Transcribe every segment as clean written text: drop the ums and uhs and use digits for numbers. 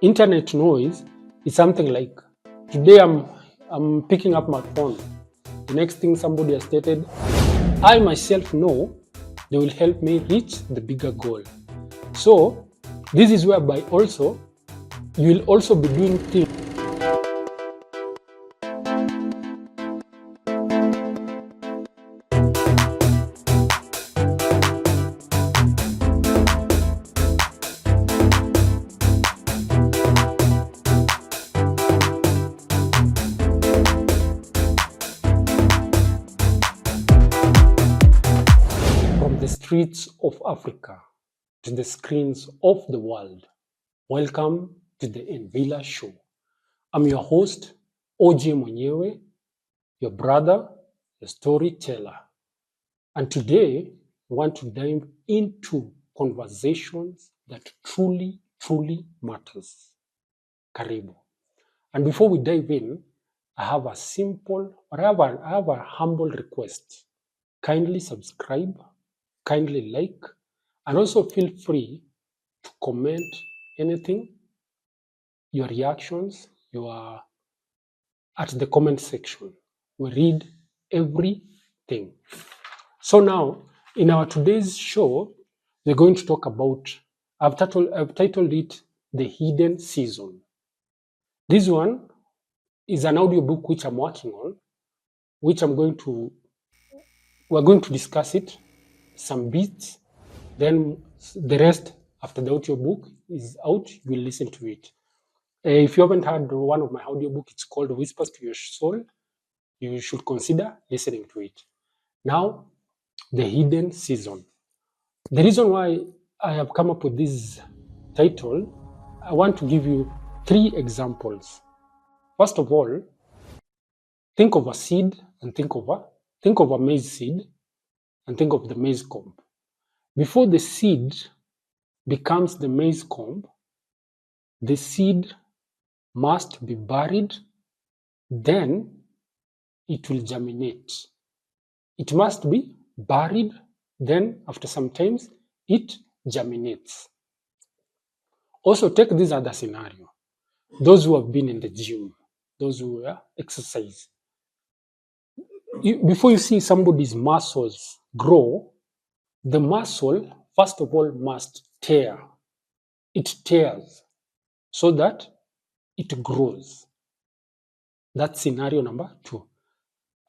Internet noise is something like, today I'm picking up my phone. The next thing somebody has stated, I myself know they will help me reach the bigger goal. So this is whereby also you will also be doing things from the streets of Africa to the screens of the world. Welcome to the Envila show. I'm your host, OJ Mwenyewe, your brother, the storyteller. And today, I want to dive into conversations that truly matters. Karibu. And before we dive in, I have a humble request. Kindly subscribe, kindly like, and also feel free to comment anything, your reactions, at the comment section. We read everything. So now, in our today's show, we're going to talk about, I've titled it The Hidden Season. This one is an audiobook which I'm working on, which we're going to discuss it, some bits, then the rest after the audiobook is out, you will listen to it. If you haven't heard one of my audiobook, it's called Whispers to Your Soul. You should consider listening to it. Now, The Hidden Season. The reason why I have come up with this title, I want to give you 3 examples. First of all, think of a seed and think of a maize seed and think of the maize cob. Before the seed becomes the maize cob, the seed must be buried, then it will germinate. It must be buried, then after some time it germinates. Also take this other scenario. Those who have been in the gym, those who exercise. Before you see somebody's muscles grow, the muscle, first of all, must tear. It tears so that it grows. That's scenario number 2.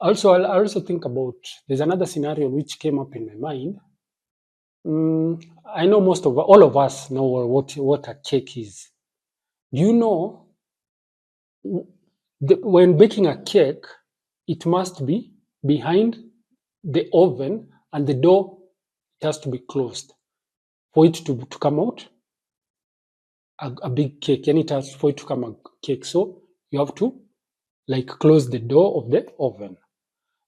Also, I also think about, there's another scenario which came up in my mind. I know all of us know what a cake is. Do you know, when baking a cake, it must be behind the oven and the door, it has to be closed for it to come out a big cake, and it has for it to come a cake. So you have to close the door of the oven.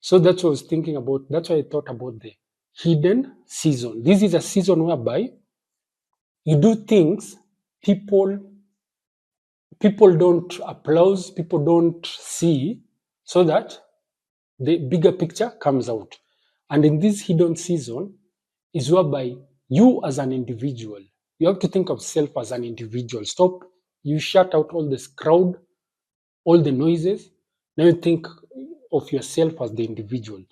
So that's what I was thinking about. That's why I thought about the hidden season. This is a season whereby you do things people don't applaud, people don't see, so that the bigger picture comes out. And in this hidden season is whereby you as an individual, you have to think of self as an individual. You shut out all this crowd, all the noises. Now you think of yourself as the individual.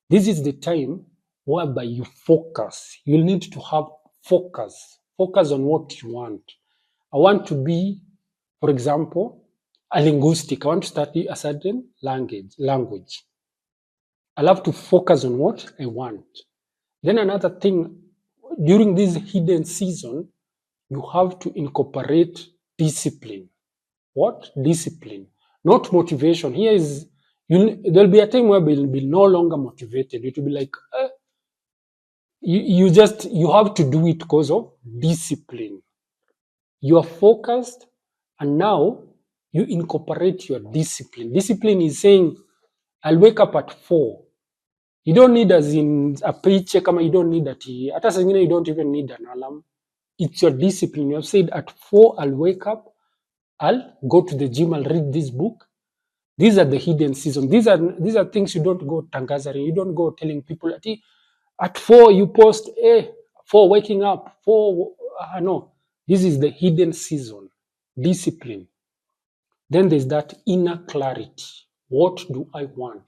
This is the time whereby you focus. You'll need to have focus. Focus on what you want. I want to be, for example, a linguistic. I want to study a certain language. I'll have to focus on what I want. Then another thing, during this hidden season, you have to incorporate discipline. What? Discipline. Not motivation. There'll be a time where you'll be no longer motivated. It will be like, you have to do it because of discipline. You are focused, and now you incorporate your discipline. Discipline is saying, I'll wake up at 4. You don't need, as in a paycheck, you don't need that. At a you don't even need an alarm. It's your discipline. You have said at 4, I'll wake up, I'll go to the gym, I'll read this book. These are the hidden seasons. These are things you don't go tangazari. You don't go telling people at 4 you post, 4 waking up, 4, no. This is the hidden season, discipline. Then there's that inner clarity. What do I want?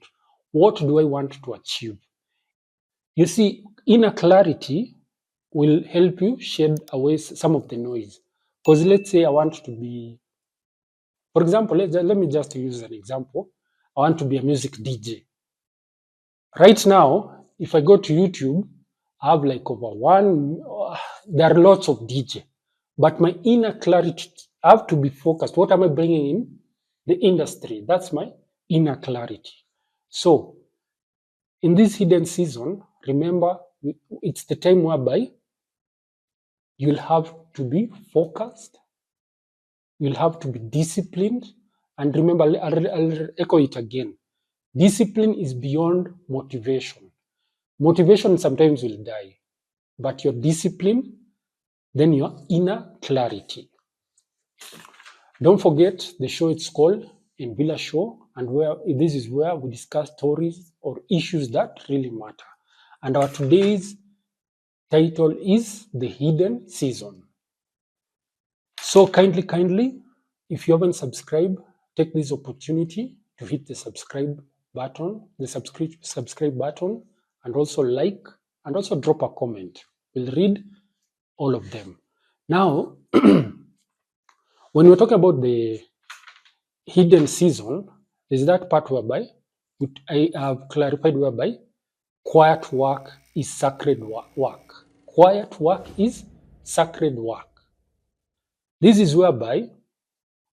What do I want to achieve? You see, inner clarity will help you shed away some of the noise. Because let's say I want to be, for example, let me just use an example. I want to be a music DJ. Right now, if I go to YouTube, I have like there are lots of DJ. But my inner clarity, I have to be focused. What am I bringing in? The industry. That's my inner clarity. So, in this hidden season, remember, it's the time whereby you'll have to be focused, you'll have to be disciplined, and remember, I'll echo it again. Discipline is beyond motivation. Motivation sometimes will die, but your discipline, then your inner clarity. Don't forget the show, it's called Envila Show, and this is where we discuss stories or issues that really matter. And our today's title is The Hidden Season. So kindly, if you haven't subscribed, take this opportunity to hit the subscribe button, and also like, and also drop a comment. We'll read all of them. Now, when we're talking about the hidden season, there's that part whereby I have clarified whereby quiet work is sacred work. Quiet work is sacred work. This is whereby,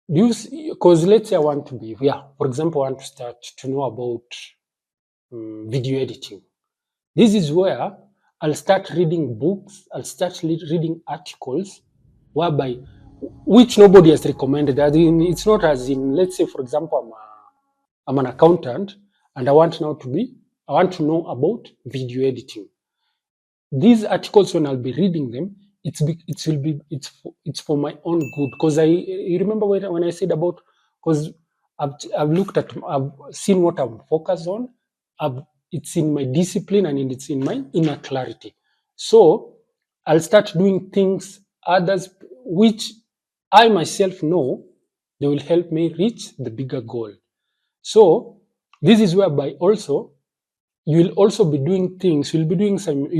because let's say I want to be, for example, I want to start to know about video editing. This is where I'll start reading books, I'll start reading articles whereby, which nobody has recommended. It's not as in, let's say, for example, I'm an accountant and I want to know about video editing. These articles, when I'll be reading them, it's for my own good. Because you remember when I said about, because I've seen what I'm focused on. It's in my discipline and it's in my inner clarity. So I'll start doing things others which I myself know they will help me reach the bigger goal. So this is whereby also you will also be doing things. You'll be doing some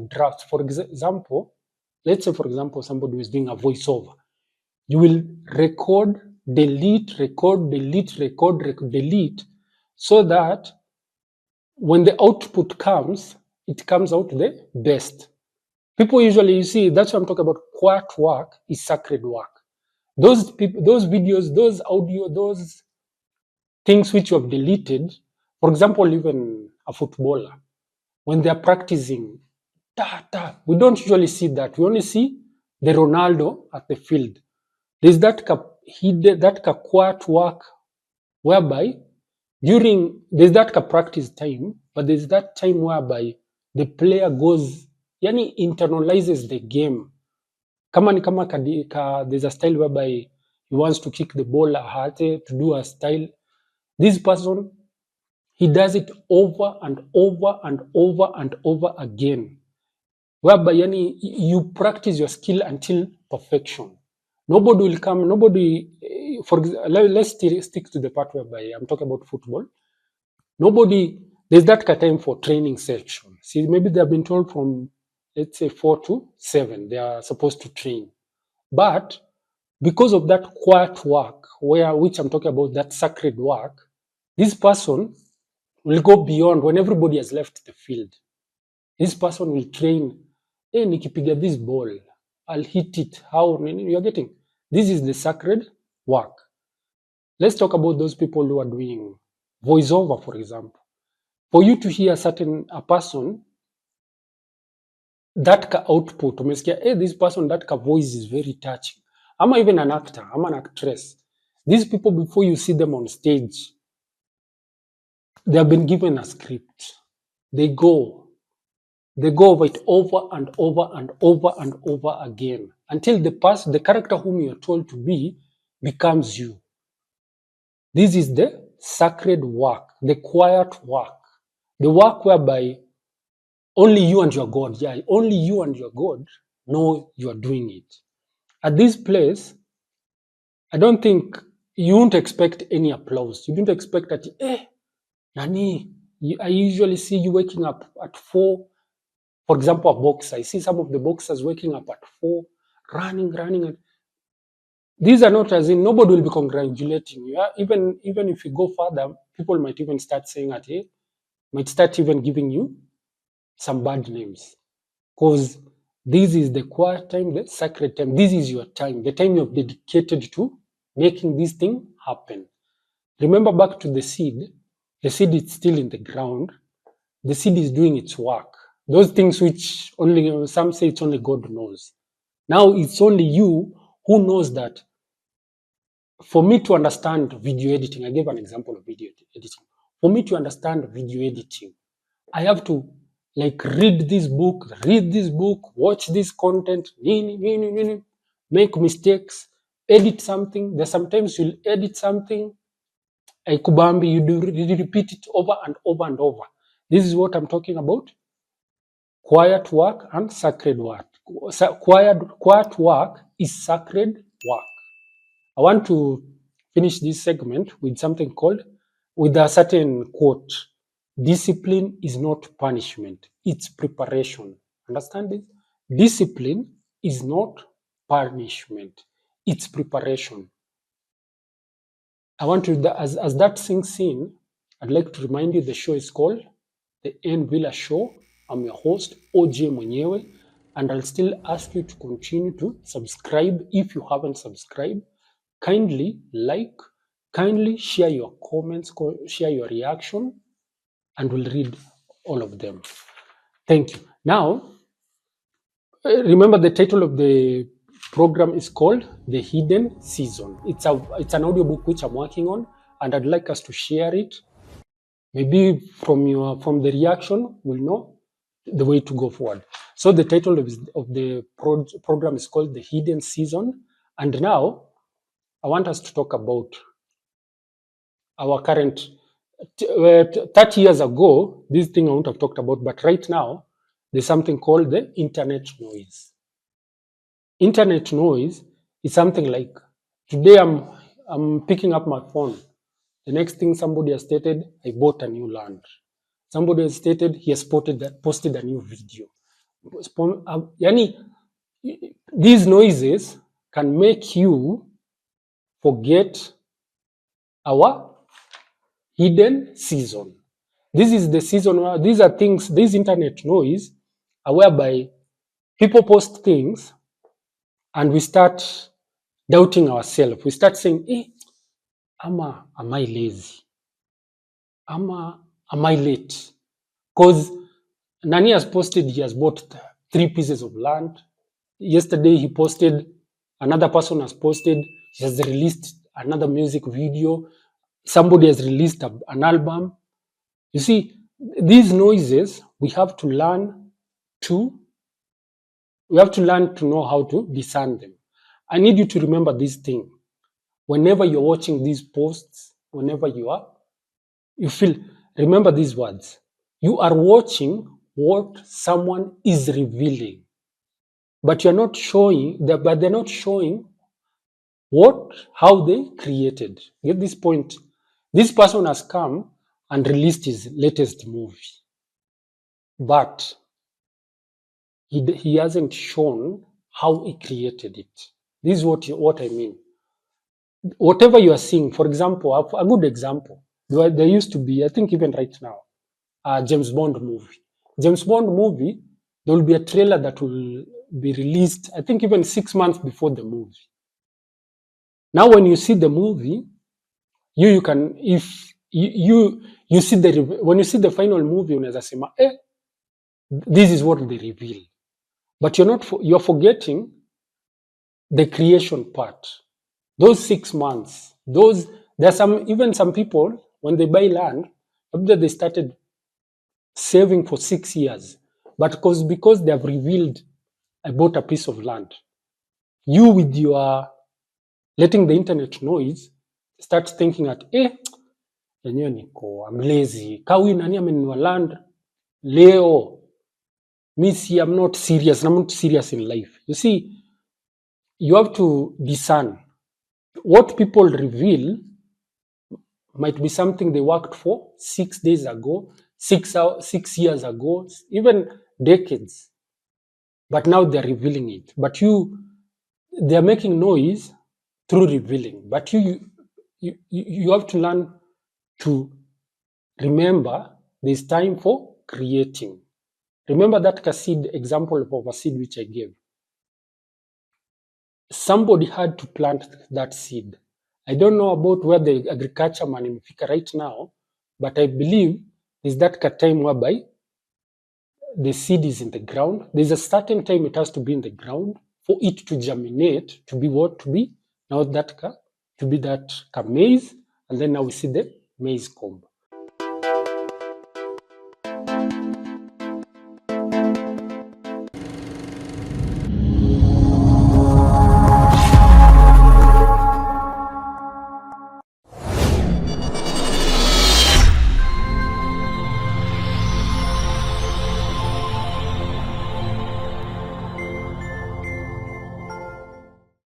drafts. For example, let's say for example somebody who is doing a voiceover. You will record, delete, delete, so that when the output comes, it comes out the best. People usually, you see, that's what I'm talking about. Quiet work is sacred work. Those videos, those audio, those things which you have deleted, for example, even a footballer, when they're practicing, we don't usually see that. We only see the Ronaldo at the field. There's that quiet work whereby there's that practice time, but there's that time whereby the player goes, internalizes the game. There's a style whereby he wants to kick the ball to do a style. This person, he does it over and over and over and over again, whereby you practice your skill until perfection. Nobody will come. Let's stick to the part whereby I'm talking about football. There's that time for training section. See, maybe they've been told from, let's say, 4 to 7, they are supposed to train. But because of that quiet work, which I'm talking about, that sacred work, this person will go beyond when everybody has left the field. This person will train, nikipiga this ball, I'll hit it. How you're getting? This is the sacred work. Let's talk about those people who are doing voiceover, for example. For you to hear a person, that output, this person, that voice is very touching. I'm even an actor, I'm an actress. These people, before you see them on stage, they have been given a script. They go over it over and over and over and over again until the character whom you are told to be becomes you. This is the sacred work, the quiet work, the work whereby only you and your God, only you and your God know you are doing it. at this place, I don't think you won't expect any applause. You don't expect that, Nani, I usually see you waking up at 4. For example, a boxer. I see some of the boxers waking up at 4, running. And these are not as in nobody will be congratulating you. Even if you go further, people might even start saying that, might start even giving you some bad names. Because this is the quiet time, the sacred time. This is your time, the time you've dedicated to making this thing happen. Remember back to the seed. The seed is still in the ground. The seed is doing its work. Those things which only some say it's only God knows. Now it's only you who knows that. For me to understand video editing, I gave an example of video editing. For me to understand video editing, I have to read this book, watch this content, make mistakes, edit something. There's sometimes you'll edit something, Kubambi, you repeat it over and over and over. This is what I'm talking about. Quiet work and sacred work. Quiet work is sacred work. I want to finish this segment with with a certain quote. Discipline is not punishment, it's preparation. Understand this? Discipline is not punishment, it's preparation. I want to, as that sinks in, I'd like to remind you the show is called The Envila Show. I'm your host, OJ Mwenyewe, and I'll still ask you to continue to subscribe if you haven't subscribed. Kindly like, kindly share your comments, share your reaction, and we'll read all of them. Thank you. Now, remember the title of the program is called The Hidden Season. It's an audiobook which I'm working on, and I'd like us to share it. Maybe from the reaction, we'll know the way to go forward. So the title of the program is called The Hidden Season, and now I want us to talk about our current 30 years ago, this thing I won't have talked about, but right now, there's something called the internet noise. Internet noise is something like, today I'm picking up my phone. The next thing somebody has stated, I bought a new land. Somebody has stated he has posted a new video. These noises can make you forget our hidden season. This is the season where these are things, this internet noise are whereby people post things and we start doubting ourselves. We start saying, am I lazy? Am I late? Because Nani has posted he has bought 3 pieces of land. Yesterday he posted, another person has posted, he has released another music video. Somebody has released an album. You see, these noises, we have to learn to know how to discern them. I need you to remember this thing. Whenever you're watching these posts, whenever you feel, remember these words. You are watching what someone is revealing, but they're not showing how they created. Get this point? This person has come and released his latest movie, but he hasn't shown how he created it. This is what I mean. Whatever you are seeing, for example, a good example, there used to be, I think even right now, a James Bond movie. James Bond movie, there will be a trailer that will be released, I think even 6 months before the movie. Now, when you see the movie, you can, if you see when you see the final movie, unaweza sema, this is what they reveal. But you're forgetting the creation part. Those 6 months, there are some people, when they buy land, they started saving for 6 years. But because they have revealed, I bought a piece of land, you with your letting the internet noise start thinking that, I'm lazy. Kawi nani amenunua land leo. I'm not serious. I'm not serious in life. You see, you have to discern. What people reveal might be something they worked for 6 days ago, 6 years ago, even decades. But now they're revealing it. But they're making noise through revealing. But you have to learn to remember there's time for creating. Remember that seed example of a seed which I gave. Somebody had to plant that seed. I don't know about where the agriculture man imefika right now, but I believe is that time whereby the seed is in the ground. There's a certain time it has to be in the ground for it to germinate, to be what to be now that to be that maize, and then now we see the maize comb.